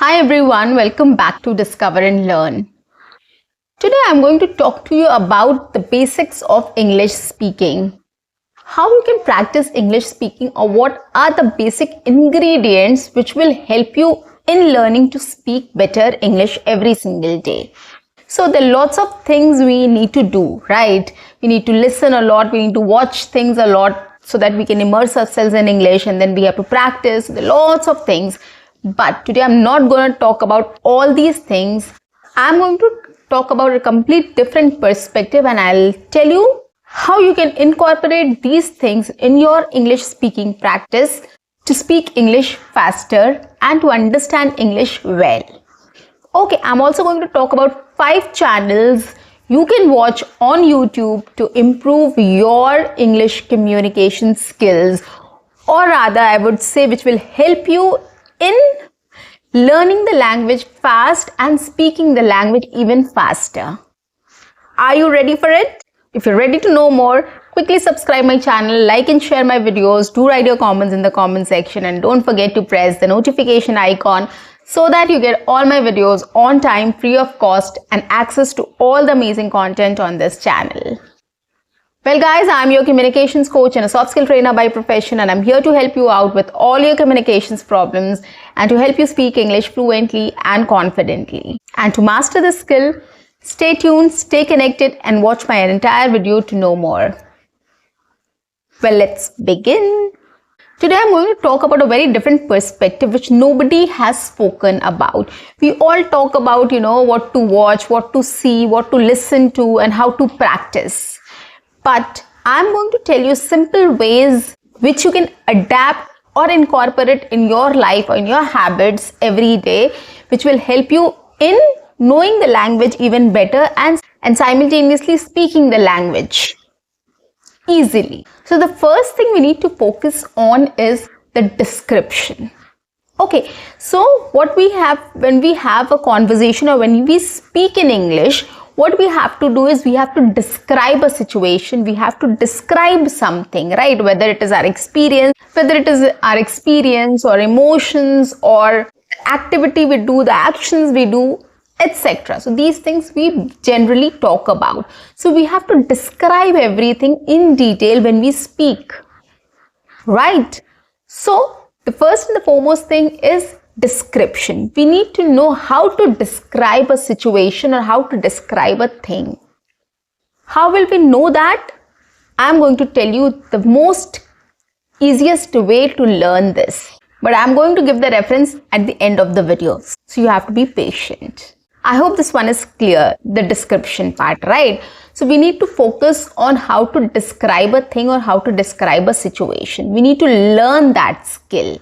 Hi everyone, welcome back to Discover and Learn. Today I'm going to talk to you about the basics of English speaking. How you can practice English speaking, or what are the basic ingredients which will help you in learning to speak better English every single day. So there are lots of things we need to do, right? We need to listen a lot, we need to watch things a lot so that we can immerse ourselves in English, and then we have to practice. There are lots of things. But today I'm not going to talk about all these things. I'm going to talk about a complete different perspective, and I'll tell you how you can incorporate these things in your English speaking practice to speak English faster and to understand English well. Okay, I'm also going to talk about 5 channels you can watch on YouTube to improve your English communication skills, or rather I would say which will help you in learning the language fast and speaking the language even faster. Are you ready for it? If you're ready to know more, quickly subscribe my channel, like and share my videos, do write your comments in the comment section, and don't forget to press the notification icon so that you get all my videos on time, free of cost, and access to all the amazing content on this channel. Well guys, I'm your communications coach and a soft skill trainer by profession, and I'm here to help you out with all your communications problems and to help you speak English fluently and confidently. And to master this skill, stay tuned, stay connected, and watch my entire video to know more. Well, let's begin. Today I'm going to talk about a very different perspective which nobody has spoken about. We all talk about, what to watch, what to see, what to listen to, and how to practice. But I'm going to tell you simple ways which you can adapt or incorporate in your life or in your habits every day, which will help you in knowing the language even better and simultaneously speaking the language easily. So the first thing we need to focus on is the description. Okay, so what we have when we have a conversation or when we speak in English, what we have to do is we have to describe a situation, we have to describe something, right? Whether it is our experience, or emotions, or activity we do, the actions we do, etc. So these things we generally talk about. So we have to describe everything in detail when we speak, right? So the first and the foremost thing is description. We need to know how to describe a situation or how to describe a thing. How will we know that? I'm going to tell you the most easiest way to learn this, but I'm going to give the reference at the end of the video, so you have to be patient. I hope this one is clear, the description part, right? So we need to focus on how to describe a thing or how to describe a situation. We need to learn that skill.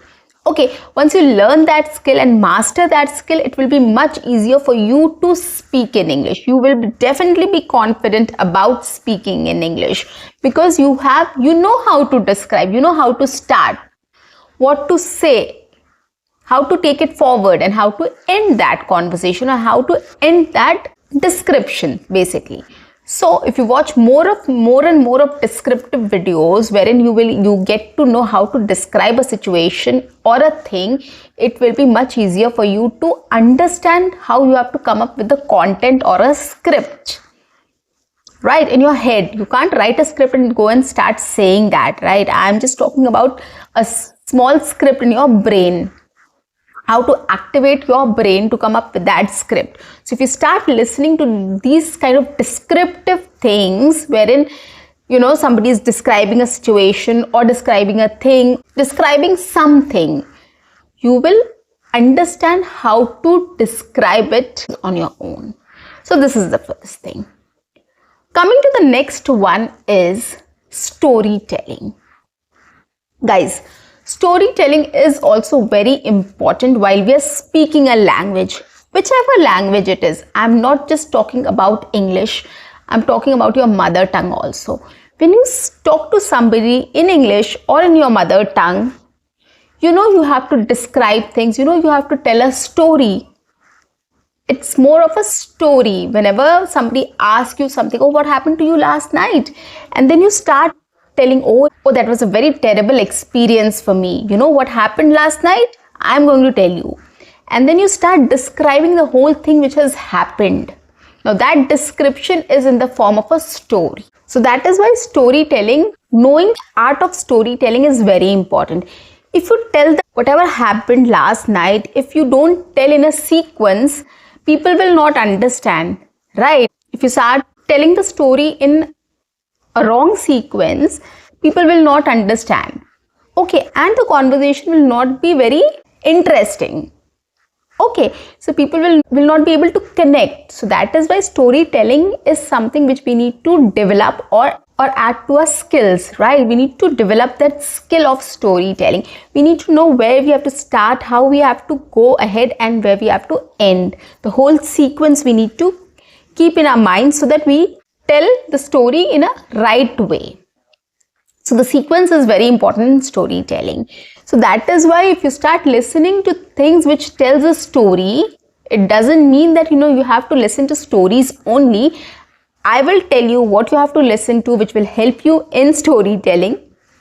Okay, once you learn that skill and master that skill, it will be much easier for you to speak in English. You will definitely be confident about speaking in English because you know how to describe, you know how to start, what to say, how to take it forward, and how to end that conversation or how to end that description basically. So if you watch more and more of descriptive videos wherein you get to know how to describe a situation or a thing, it will be much easier for you to understand how you have to come up with the content or a script, right? In your head, you can't write a script and go and start saying that, right? I'm just talking about a small script in your brain, how to activate your brain to come up with that script. So if you start listening to these kind of descriptive things wherein somebody is describing a situation or describing a thing, describing something, you will understand how to describe it on your own. So this is the first thing. Coming to the next one is storytelling. Guys, storytelling is also very important while we are speaking a language, whichever language it is. I'm not just talking about English, I'm talking about your mother tongue also. When you talk to somebody in English or in your mother tongue, you have to describe things, you have to tell a story. It's more of a story. Whenever somebody asks you something, oh, what happened to you last night? And then you start telling, oh, that was a very terrible experience for me. You know what happened last night? I'm going to tell you. and then you start describing the whole thing which has happened. Now that description is in the form of a story. So that is why storytelling, knowing the art of storytelling is very important. If you tell whatever happened last night, if you don't tell in a sequence, people will not understand, right? If you start telling the story in a wrong sequence, people will not understand. Okay, and the conversation will not be very interesting. Okay, so people will not be able to connect. So that is why storytelling is something which we need to develop or add to our skills, right? We need to develop that skill of storytelling. We need to know where we have to start, how we have to go ahead, and where we have to end. The whole sequence we need to keep in our mind so that we tell the story in a right way. So the sequence is very important in storytelling. So that is why if you start listening to things which tells a story, it doesn't mean that you have to listen to stories only. I will tell you what you have to listen to which will help you in storytelling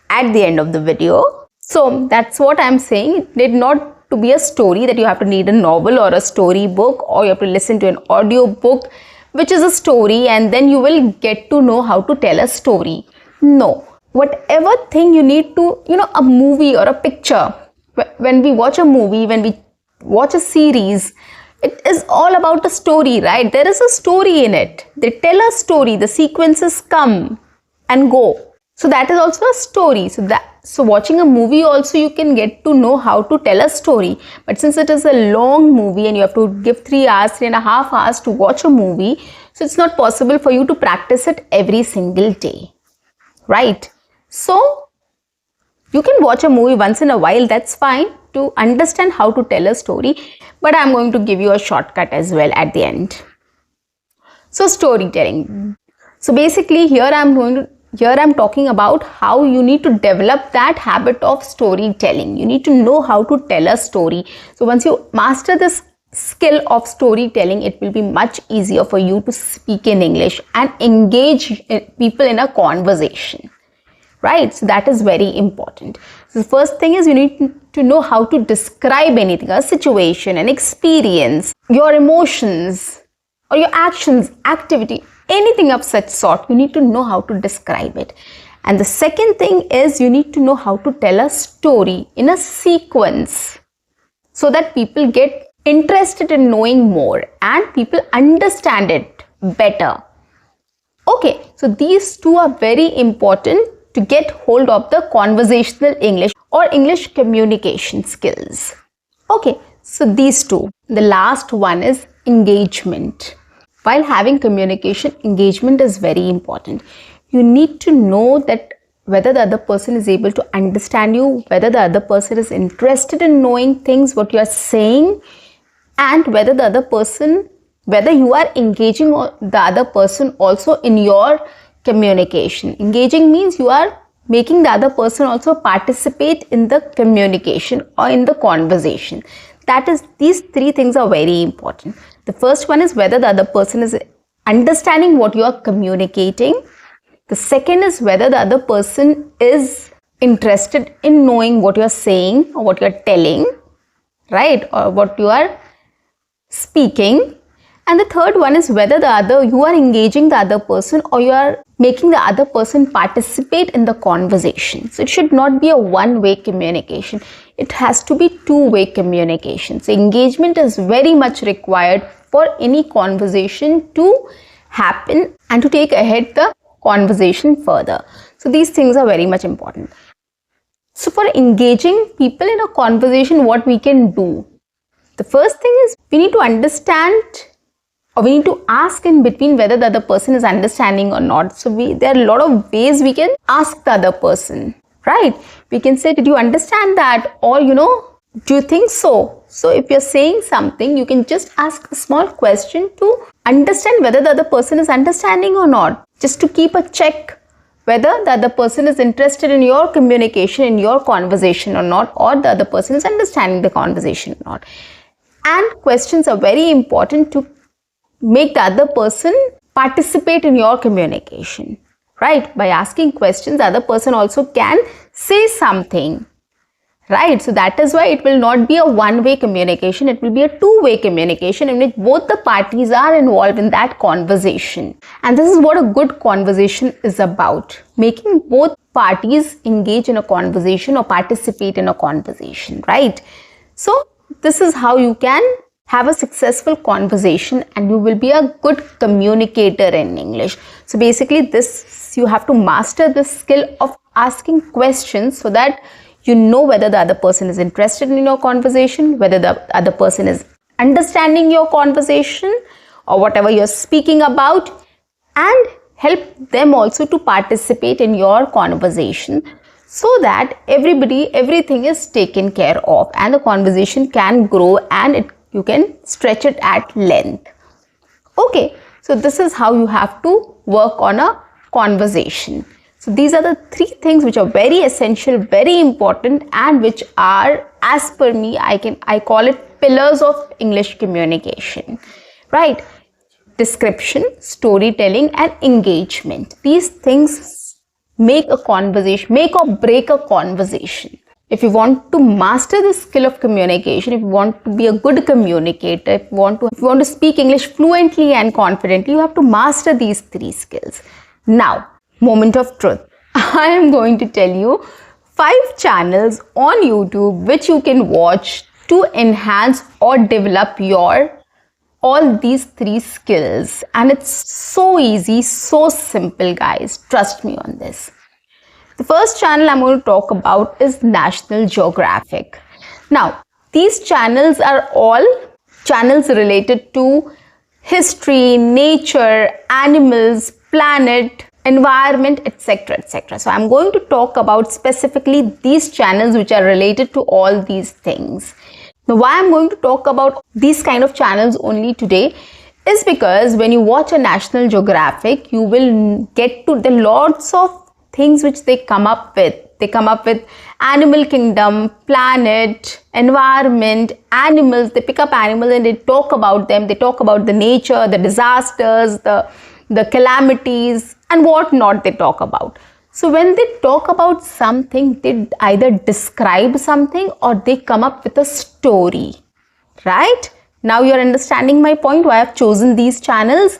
at the end of the video. So that's what I'm saying. It need not to be a story that you have to read a novel or a story book, or you have to listen to an audio book which is a story and then you will get to know how to tell a story. No. Whatever thing you need to, a movie or a picture, when we watch a movie, when we watch a series, it is all about a story, right? There is a story in it. They tell a story, the sequences come and go. So that is also a story. So watching a movie also you can get to know how to tell a story. But since it is a long movie and you have to give 3 hours, 3.5 hours to watch a movie, so it's not possible for you to practice it every single day, right? So you can watch a movie once in a while, that's fine, to understand how to tell a story, but I'm going to give you a shortcut as well at the end. So storytelling. So basically here I'm talking about how you need to develop that habit of storytelling. You need to know how to tell a story. So once you master this skill of storytelling, it will be much easier for you to speak in English and engage people in a conversation. Right? So that is very important. So the first thing is you need to know how to describe anything, a situation, an experience, your emotions or your actions, activity, anything of such sort. You need to know how to describe it. And the second thing is you need to know how to tell a story in a sequence so that people get interested in knowing more and people understand it better. Okay, so these two are very important to get hold of the conversational English or English communication skills. Okay, so these two. The last one is engagement. While having communication, engagement is very important. You need to know that whether the other person is able to understand you, whether the other person is interested in knowing things, what you are saying, and whether the other person, whether you are engaging the other person also in your communication. Engaging means you are making the other person also participate in the communication or in the conversation. That is, these three things are very important. The first one is whether the other person is understanding what you are communicating. The second is whether the other person is interested in knowing what you are saying or what you are telling, right? Or what you are speaking. And the third one is whether you are engaging the other person or you are making the other person participate in the conversation. So it should not be a one-way communication. It has to be two-way communication. So engagement is very much required for any conversation to happen and to take ahead the conversation further. So these things are very much important. So for engaging people in a conversation, what we can do? The first thing is we need to understand, or we need to ask in between whether the other person is understanding or not. So there are a lot of ways we can ask the other person, right? We can say, did you understand that? Or, do you think so? So if you're saying something, you can just ask a small question to understand whether the other person is understanding or not. Just to keep a check whether the other person is interested in your communication, in your conversation or not, or the other person is understanding the conversation or not. And questions are very important to make the other person participate in your communication, right? By asking questions, the other person also can say something, right? So that is why it will not be a one-way communication, it will be a two-way communication in which both the parties are involved in that conversation. And this is what a good conversation is about, making both parties engage in a conversation or participate in a conversation, right? So this is how you can have a successful conversation and you will be a good communicator in English. So basically this, you have to master the skill of asking questions so that you know whether the other person is interested in your conversation, whether the other person is understanding your conversation or whatever you're speaking about, and help them also to participate in your conversation so that everything is taken care of and the conversation can grow and you can stretch it at length. Okay, so this is how you have to work on a conversation. So these are the three things which are very essential, very important, and which are, as per me, I call it pillars of English communication, right? Description, storytelling, and engagement. These things make a conversation, make or break a conversation. If you want to master the skill of communication, if you want to be a good communicator, if you want to speak English fluently and confidently, you have to master these three skills. Now, moment of truth. I am going to tell you 5 channels on YouTube which you can watch to enhance or develop all these 3 skills. And it's so easy, so simple, guys. Trust me on this. The first channel I'm going to talk about is National Geographic. Now, these channels are all channels related to history, nature, animals, planet, environment, etc., etc. So I'm going to talk about specifically these channels which are related to all these things. Now, why I'm going to talk about these kind of channels only today is because when you watch a National Geographic, you will get to the lots of things which they come up with. They come up with animal kingdom, planet, environment, animals. They pick up animals and they talk about them. They talk about the nature, the disasters, the calamities, and what not they talk about. So when they talk about something, they either describe something or they come up with a story, right? Now you're understanding my point, why I've chosen these channels?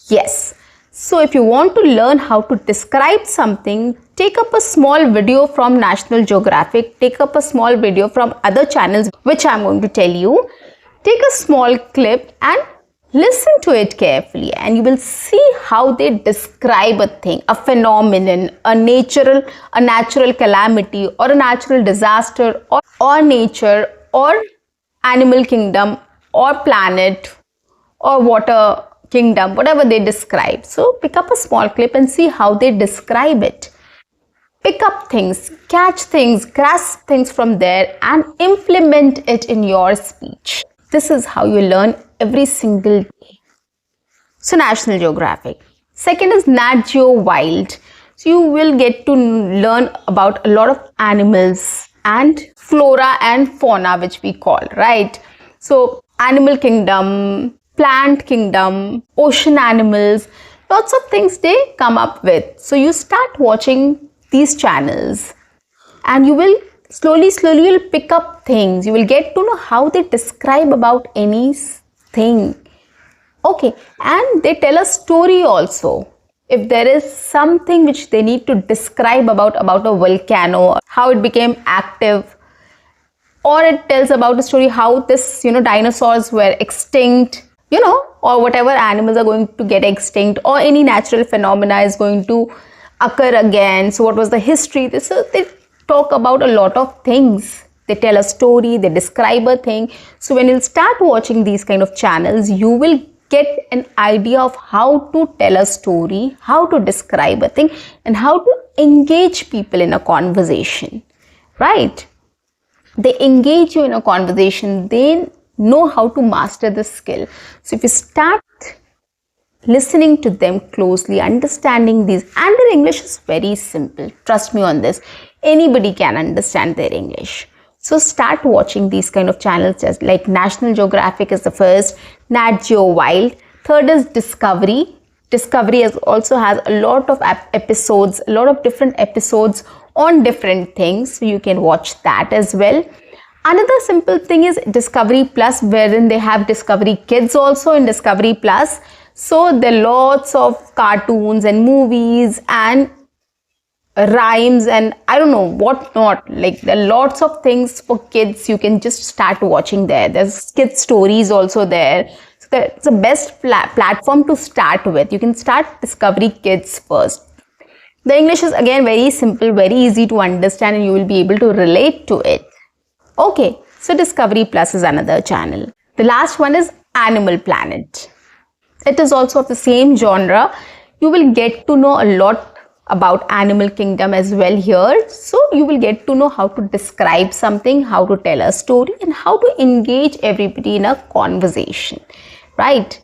Yes. So if you want to learn how to describe something, take up a small video from National Geographic, take up a small video from other channels which I'm going to tell you. Take a small clip and listen to it carefully and you will see how they describe a thing, a phenomenon, a natural calamity or a natural disaster or nature or animal kingdom or planet or water kingdom, whatever they describe. So pick up a small clip and see how they describe it. Pick up things, catch things, grasp things from there and implement it in your speech. This is how you learn every single day. So National Geographic. Second is Nat Geo Wild. So you will get to learn about a lot of animals and flora and fauna which we call, right? So animal kingdom, plant kingdom, ocean animals, lots of things they come up with. So you start watching these channels and you will slowly you'll pick up things. You will get to know how they describe about anything. Okay, and they tell a story also. If there is something which they need to describe about a volcano, how it became active, or it tells about the story how this, dinosaurs were extinct, or whatever animals are going to get extinct, or any natural phenomena is going to occur again. So what was the history? So they talk about a lot of things. They tell a story, they describe a thing. So when you start watching these kind of channels, you will get an idea of how to tell a story, how to describe a thing, and how to engage people in a conversation, right? They engage you in a conversation. They know how to master the skill. So if you start listening to them closely, understanding these, and their English is very simple. Trust me on this. Anybody can understand their English. So start watching these kind of channels, just like National Geographic is the first, Nat Geo Wild. Third is Discovery. Discovery also has a lot of episodes, a lot of different episodes on different things, so you can watch that as well. Another simple thing is Discovery Plus, wherein they have Discovery Kids also in Discovery Plus. So there are lots of cartoons and movies and rhymes and I don't know what not. Like there are lots of things for kids. You can just start watching there. There's kids stories also there. So it's the best platform to start with. You can start Discovery Kids first. The English is again very simple, very easy to understand, and you will be able to relate to it. Okay, so Discovery Plus is another channel. The last one is Animal Planet. It is also of the same genre. You will get to know a lot about animal kingdom as well here. So you will get to know how to describe something, how to tell a story, and how to engage everybody in a conversation, right?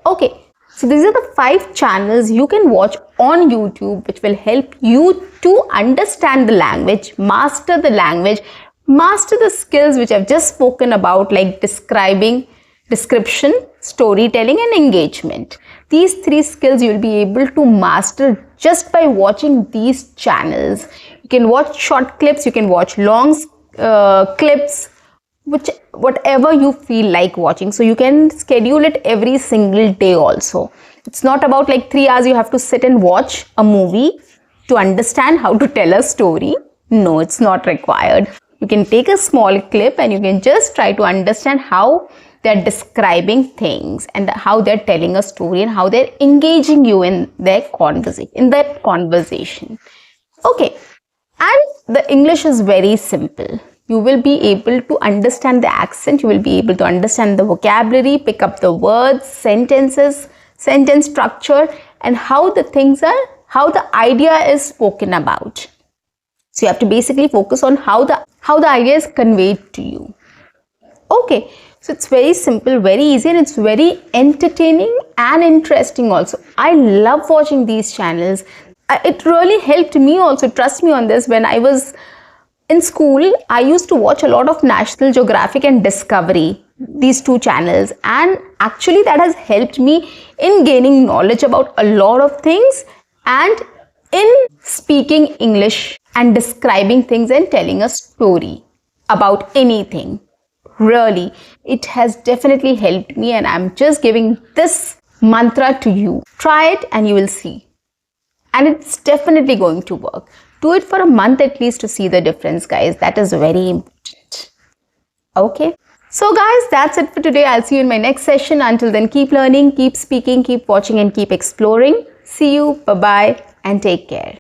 Okay, so these are the 5 channels you can watch on YouTube which will help you to understand the language, master the language, master the skills which I've just spoken about, like description, storytelling, and engagement. These 3 skills you will be able to master just by watching these channels. You can watch short clips, you can watch long clips, whatever you feel like watching. So you can schedule it every single day also. It's not about like 3 hours you have to sit and watch a movie to understand how to tell a story. No, it's not required. You can take a small clip and you can just try to understand how they're describing things and how they're telling a story and how they're engaging you in that conversation. Okay, and the English is very simple. You will be able to understand the accent, you will be able to understand the vocabulary, pick up the words, sentences, sentence structure, and how the things are, how the idea is spoken about. So you have to basically focus on how the idea is conveyed to you. Okay, so it's very simple, very easy, and it's very entertaining and interesting also. I love watching these channels. It really helped me also, trust me on this. When I was in school, I used to watch a lot of National Geographic and Discovery, these 2 channels, and actually that has helped me in gaining knowledge about a lot of things and in speaking English and describing things and telling a story about anything. Really, it has definitely helped me, and I'm just giving this mantra to you. Try it and you will see. And it's definitely going to work. Do it for a month at least to see the difference, guys. That is very important. Okay. So guys, that's it for today. I'll see you in my next session. Until then, keep learning, keep speaking, keep watching, and keep exploring. See you. Bye-bye and take care.